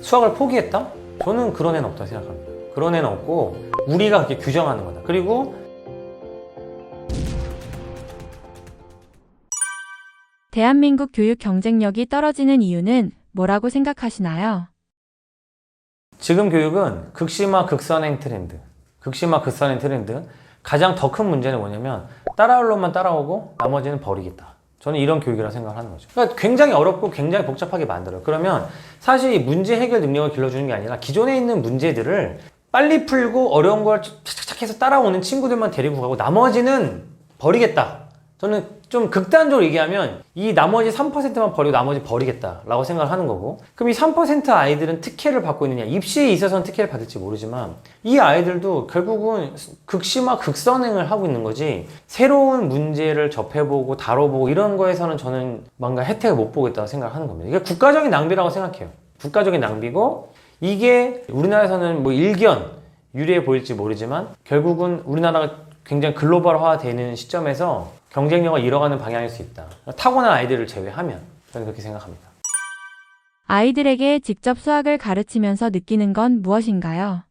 수학을 포기했다? 저는 그런 애는 없다고 생각합니다. 그런 애는 없고 우리가 그렇게 규정하는 거다. 그리고 대한민국 교육 경쟁력이 떨어지는 이유는 뭐라고 생각하시나요? 지금 교육은 극심화 극선행 트렌드. 극심화 극선행 트렌드. 가장 더 큰 문제는 뭐냐면 따라올 놈만 따라오고 나머지는 버리겠다. 저는 이런 교육이라고 생각을 하는 거죠. 그러니까 굉장히 어렵고 굉장히 복잡하게 만들어요. 그러면 사실 이 문제 해결 능력을 길러주는 게 아니라 기존에 있는 문제들을 빨리 풀고 어려운 걸 착착착 해서 따라오는 친구들만 데리고 가고 나머지는 버리겠다. 저는 좀 극단적으로 얘기하면 이 나머지 3%만 버리고 나머지 버리겠다라고 생각을 하는 거고, 그럼 이 3% 아이들은 특혜를 받고 있느냐? 입시에 있어서는 특혜를 받을지 모르지만 이 아이들도 결국은 극심화 극선행을 하고 있는 거지, 새로운 문제를 접해보고 다뤄보고 이런 거에서는 저는 뭔가 혜택을 못 보겠다고 생각을 하는 겁니다. 이게 국가적인 낭비라고 생각해요. 국가적인 낭비고, 이게 우리나라에서는 뭐 일견 유리해 보일지 모르지만 결국은 우리나라가 굉장히 글로벌화 되는 시점에서 경쟁력을 잃어가는 방향일 수 있다. 타고난 아이들을 제외하면 저는 그렇게 생각합니다. 아이들에게 직접 수학을 가르치면서 느끼는 건 무엇인가요?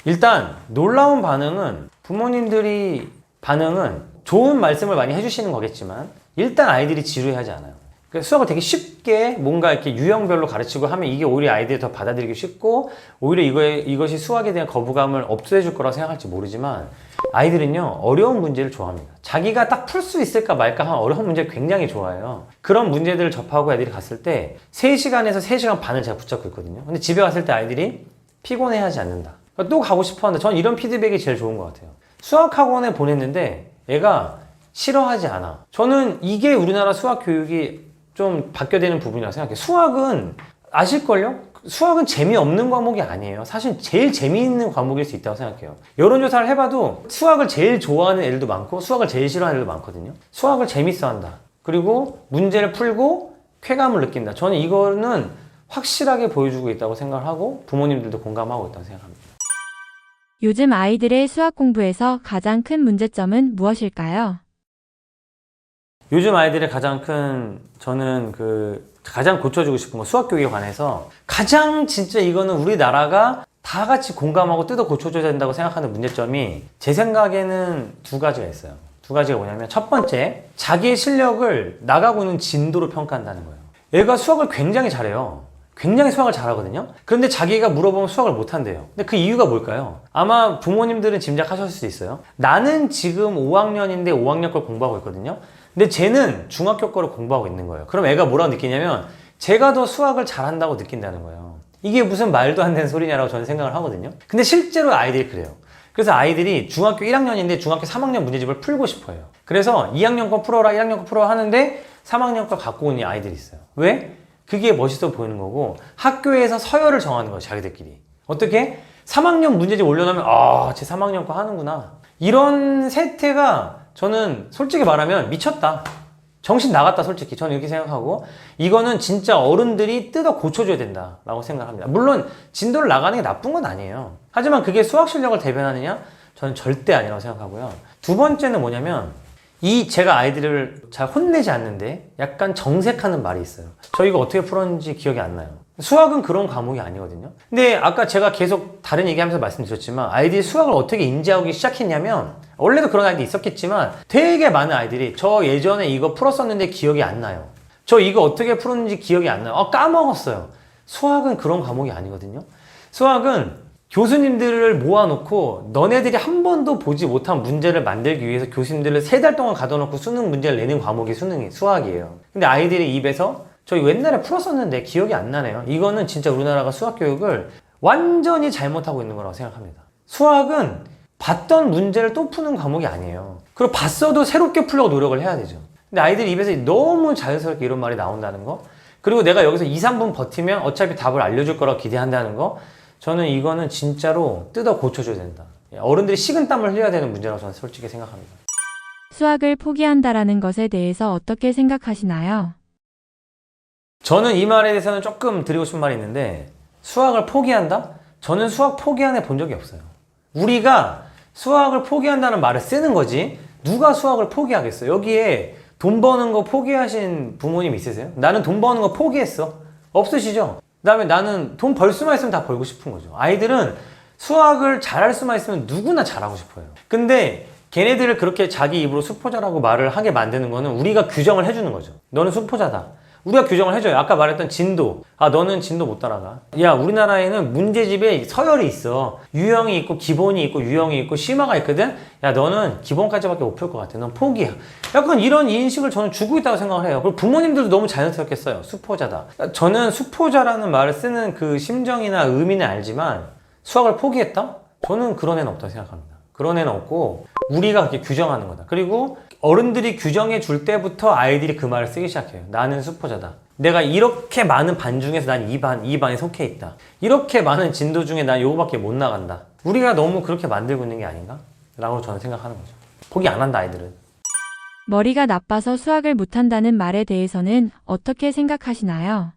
일단 놀라운 반응은, 부모님들이 반응은 좋은 말씀을 많이 해주시는 거겠지만 일단 아이들이 지루해하지 않아요. 수학을 되게 쉽게 뭔가 이렇게 유형별로 가르치고 하면 이게 오히려 아이들이 더 받아들이기 쉽고 오히려 이것이 수학에 대한 거부감을 없애줄 거라고 생각할지 모르지만 아이들은요 어려운 문제를 좋아합니다. 자기가 딱 풀 수 있을까 말까 하는 어려운 문제를 굉장히 좋아해요. 그런 문제들을 접하고 애들이 갔을 때 3시간에서 3시간 반을 제가 붙잡고 있거든요. 근데 집에 갔을 때 아이들이 피곤해하지 않는다. 또 가고 싶어 하는데 저는 이런 피드백이 제일 좋은 것 같아요. 수학학원에 보냈는데 애가 싫어하지 않아. 저는 이게 우리나라 수학 교육이 좀 바뀌어야 되는 부분이라고 생각해요. 수학은 아실걸요? 수학은 재미없는 과목이 아니에요. 사실 제일 재미있는 과목일 수 있다고 생각해요. 여론조사를 해봐도 수학을 제일 좋아하는 애들도 많고 수학을 제일 싫어하는 애들도 많거든요. 수학을 재밌어 한다. 그리고 문제를 풀고 쾌감을 느낀다. 저는 이거는 확실하게 보여주고 있다고 생각을 하고 부모님들도 공감하고 있다고 생각합니다. 요즘 아이들의 수학 공부에서 가장 큰 문제점은 무엇일까요? 요즘 아이들의 가장 큰, 저는 가장 고쳐주고 싶은 건 수학 교육에 관해서 가장 진짜 이거는 우리나라가 다 같이 공감하고 뜯어 고쳐줘야 된다고 생각하는 문제점이 제 생각에는 2가지가 있어요. 2가지가 뭐냐면 첫 번째, 자기의 실력을 나가고 있는 진도로 평가한다는 거예요. 얘가 수학을 굉장히 잘해요. 굉장히 수학을 잘하거든요. 그런데 자기가 물어보면 수학을 못한대요. 근데 그 이유가 뭘까요? 아마 부모님들은 짐작하셨을 수 있어요. 나는 지금 5학년인데 5학년 걸 공부하고 있거든요. 근데 쟤는 중학교 거를 공부하고 있는 거예요. 그럼 애가 뭐라고 느끼냐면 제가 더 수학을 잘한다고 느낀다는 거예요. 이게 무슨 말도 안 되는 소리냐라고 저는 생각을 하거든요. 근데 실제로 아이들이 그래요. 그래서 아이들이 중학교 1학년인데 중학교 3학년 문제집을 풀고 싶어요. 그래서 2학년 거 풀어라, 1학년 거 풀어라 하는데 3학년 거 갖고 오는 아이들이 있어요. 왜? 그게 멋있어 보이는 거고 학교에서 서열을 정하는 거예요. 자기들끼리. 어떻게? 3학년 문제집 올려놓으면 쟤 3학년 거 하는구나. 이런 세태가 저는 솔직히 말하면 미쳤다. 정신 나갔다 솔직히. 저는 이렇게 생각하고 이거는 진짜 어른들이 뜯어 고쳐줘야 된다라고 생각합니다. 물론 진도를 나가는 게 나쁜 건 아니에요. 하지만 그게 수학 실력을 대변하느냐? 저는 절대 아니라고 생각하고요. 2번째는 뭐냐면 제가 아이들을 잘 혼내지 않는데 약간 정색하는 말이 있어요. 저 이거 어떻게 풀었는지 기억이 안 나요. 수학은 그런 과목이 아니거든요. 근데 아까 제가 계속 다른 얘기하면서 말씀드렸지만 아이들이 수학을 어떻게 인지하기 시작했냐면 원래도 그런 아이들이 있었겠지만 되게 많은 아이들이 저 예전에 이거 풀었었는데 기억이 안 나요. 저 이거 어떻게 풀었는지 기억이 안 나요. 까먹었어요. 수학은 그런 과목이 아니거든요. 수학은 교수님들을 모아놓고 너네들이 한 번도 보지 못한 문제를 만들기 위해서 교수님들을 3달 동안 가둬놓고 수능 문제를 내는 과목이 수학이에요. 근데 아이들의 입에서 저 옛날에 풀었었는데 기억이 안 나네요. 이거는 진짜 우리나라가 수학 교육을 완전히 잘못하고 있는 거라고 생각합니다. 수학은 봤던 문제를 또 푸는 과목이 아니에요. 그리고 봤어도 새롭게 풀려고 노력을 해야 되죠. 근데 아이들 입에서 너무 자연스럽게 이런 말이 나온다는 거, 그리고 내가 여기서 2, 3분 버티면 어차피 답을 알려줄 거라고 기대한다는 거, 저는 이거는 진짜로 뜯어 고쳐줘야 된다. 어른들이 식은땀을 흘려야 되는 문제라고 저는 솔직히 생각합니다. 수학을 포기한다라는 것에 대해서 어떻게 생각하시나요? 저는 이 말에 대해서는 조금 드리고 싶은 말이 있는데, 수학을 포기한다? 저는 수학 포기한 애 본 적이 없어요. 우리가 수학을 포기한다는 말을 쓰는 거지 누가 수학을 포기하겠어요? 여기에 돈 버는 거 포기하신 부모님 있으세요? 나는 돈 버는 거 포기했어. 없으시죠? 그다음에 나는 돈 벌 수만 있으면 다 벌고 싶은 거죠. 아이들은 수학을 잘할 수만 있으면 누구나 잘하고 싶어요. 근데 걔네들을 그렇게 자기 입으로 수포자라고 말을 하게 만드는 거는 우리가 규정을 해주는 거죠. 너는 수포자다. 우리가 규정을 해줘요. 아까 말했던 진도. 아, 너는 진도 못 따라가. 야, 우리나라에는 문제집에 서열이 있어. 유형이 있고, 기본이 있고, 유형이 있고, 심화가 있거든? 야, 너는 기본까지밖에 못 풀 것 같아. 넌 포기야. 약간 이런 인식을 저는 주고 있다고 생각을 해요. 그리고 부모님들도 너무 자연스럽게 써요. 수포자다. 저는 수포자라는 말을 쓰는 그 심정이나 의미는 알지만, 수학을 포기했다? 저는 그런 애는 없다고 생각합니다. 그런 애는 없고, 우리가 그렇게 규정하는 거다. 그리고 어른들이 규정해 줄 때부터 아이들이 그 말을 쓰기 시작해요. 나는 수포자다. 내가 이렇게 많은 반 중에서 난 이 반에 속해 있다. 이렇게 많은 진도 중에 난 요거밖에 못 나간다. 우리가 너무 그렇게 만들고 있는 게 아닌가? 라고 저는 생각하는 거죠. 포기 안 한다, 아이들은. 머리가 나빠서 수학을 못한다는 말에 대해서는 어떻게 생각하시나요?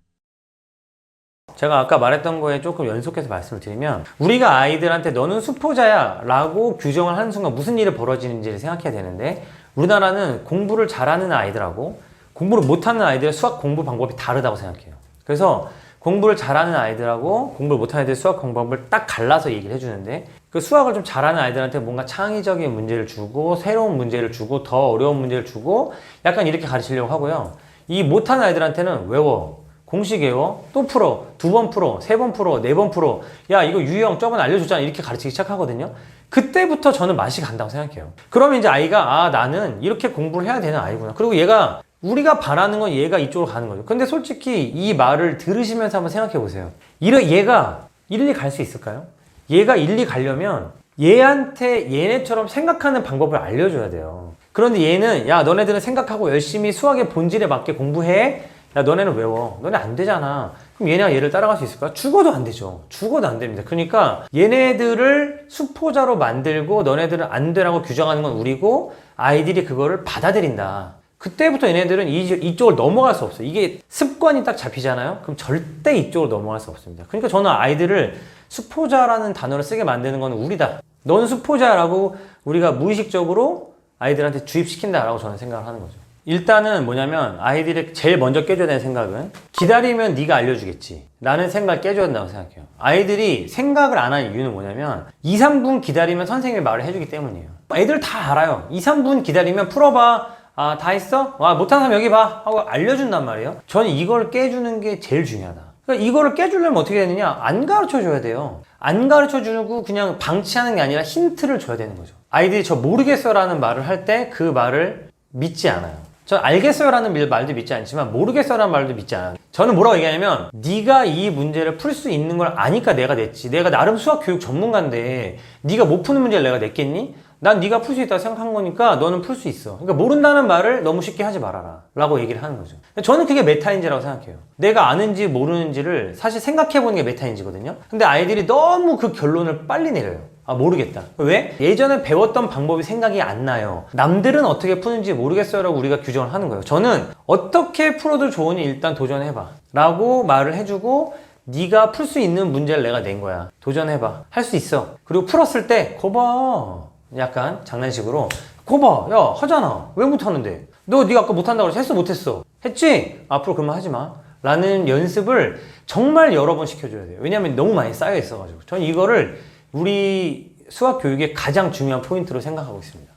제가 아까 말했던 거에 조금 연속해서 말씀을 드리면 우리가 아이들한테 너는 수포자야 라고 규정을 하는 순간 무슨 일이 벌어지는지를 생각해야 되는데 우리나라는 공부를 잘하는 아이들하고 공부를 못하는 아이들의 수학 공부 방법이 다르다고 생각해요. 그래서 공부를 잘하는 아이들하고 공부를 못하는 아이들의 수학 공부를 딱 갈라서 얘기를 해주는데 그 수학을 좀 잘하는 아이들한테 뭔가 창의적인 문제를 주고 새로운 문제를 주고 더 어려운 문제를 주고 약간 이렇게 가르치려고 하고요. 이 못하는 아이들한테는 외워. 공식 외워, 또 풀어, 2번 풀어, 3번 풀어, 4번 풀어. 야, 이거 유형 저번에 알려줬잖아. 이렇게 가르치기 시작하거든요. 그때부터 저는 맛이 간다고 생각해요. 그러면 이제 아이가, 아, 나는 이렇게 공부를 해야 되는 아이구나. 그리고 얘가, 우리가 바라는 건 얘가 이쪽으로 가는 거죠. 근데 솔직히 이 말을 들으시면서 한번 생각해 보세요. 얘가 일리 갈 수 있을까요? 얘가 일리 가려면 얘한테 얘네처럼 생각하는 방법을 알려줘야 돼요. 그런데 얘는, 야, 너네들은 생각하고 열심히 수학의 본질에 맞게 공부해. 야, 너네는 외워. 너네 안 되잖아. 그럼 얘네가 얘를 따라갈 수 있을까? 죽어도 안 되죠. 죽어도 안 됩니다. 그러니까 얘네들을 수포자로 만들고 너네들은 안 되라고 규정하는 건 우리고 아이들이 그거를 받아들인다. 그때부터 얘네들은 이쪽을 넘어갈 수 없어요. 이게 습관이 딱 잡히잖아요. 그럼 절대 이쪽으로 넘어갈 수 없습니다. 그러니까 저는 아이들을 수포자라는 단어를 쓰게 만드는 건 우리다. 넌 수포자라고 우리가 무의식적으로 아이들한테 주입시킨다라고 저는 생각을 하는 거죠. 일단은 뭐냐면 아이들이 제일 먼저 깨줘야 되는 생각은 기다리면 네가 알려주겠지 라는 생각을 깨줘야 된다고 생각해요. 아이들이 생각을 안 하는 이유는 뭐냐면 2, 3분 기다리면 선생님이 말을 해주기 때문이에요. 애들 다 알아요. 2, 3분 기다리면 풀어봐. 아, 다 했어? 와, 못하는 사람 여기 봐 하고 알려준단 말이에요. 저는 이걸 깨주는 게 제일 중요하다. 그러니까 이거를 깨주려면 어떻게 되느냐? 안 가르쳐 줘야 돼요. 안 가르쳐 주고 그냥 방치하는 게 아니라 힌트를 줘야 되는 거죠. 아이들이 저 모르겠어 라는 말을 할 때 그 말을 믿지 않아요. 저 알겠어요 라는 말도 믿지 않지만 모르겠어요 라는 말도 믿지 않아요. 저는 뭐라고 얘기하냐면 네가 이 문제를 풀 수 있는 걸 아니까 내가 냈지. 내가 나름 수학 교육 전문가인데 네가 못 푸는 문제를 내가 냈겠니? 난 네가 풀 수 있다고 생각한 거니까 너는 풀 수 있어. 그러니까 모른다는 말을 너무 쉽게 하지 말아라 라고 얘기를 하는 거죠. 저는 그게 메타인지라고 생각해요. 내가 아는지 모르는지를 사실 생각해보는 게 메타인지거든요. 근데 아이들이 너무 그 결론을 빨리 내려요. 아, 모르겠다. 왜? 예전에 배웠던 방법이 생각이 안 나요. 남들은 어떻게 푸는지 모르겠어요 라고 우리가 규정을 하는 거예요. 저는 어떻게 풀어도 좋으니 일단 도전해봐 라고 말을 해주고 네가 풀 수 있는 문제를 내가 낸 거야. 도전해봐. 할 수 있어. 그리고 풀었을 때 거봐. 약간 장난식으로 거봐. 야, 하잖아. 왜 못하는데? 네가 아까 못한다고 그래서 했어 못했어? 했지? 앞으로 그러면 하지 마 라는 연습을 정말 여러 번 시켜줘야 돼요. 왜냐면 너무 많이 쌓여 있어가지고. 저는 이거를 우리 수학 교육의 가장 중요한 포인트로 생각하고 있습니다.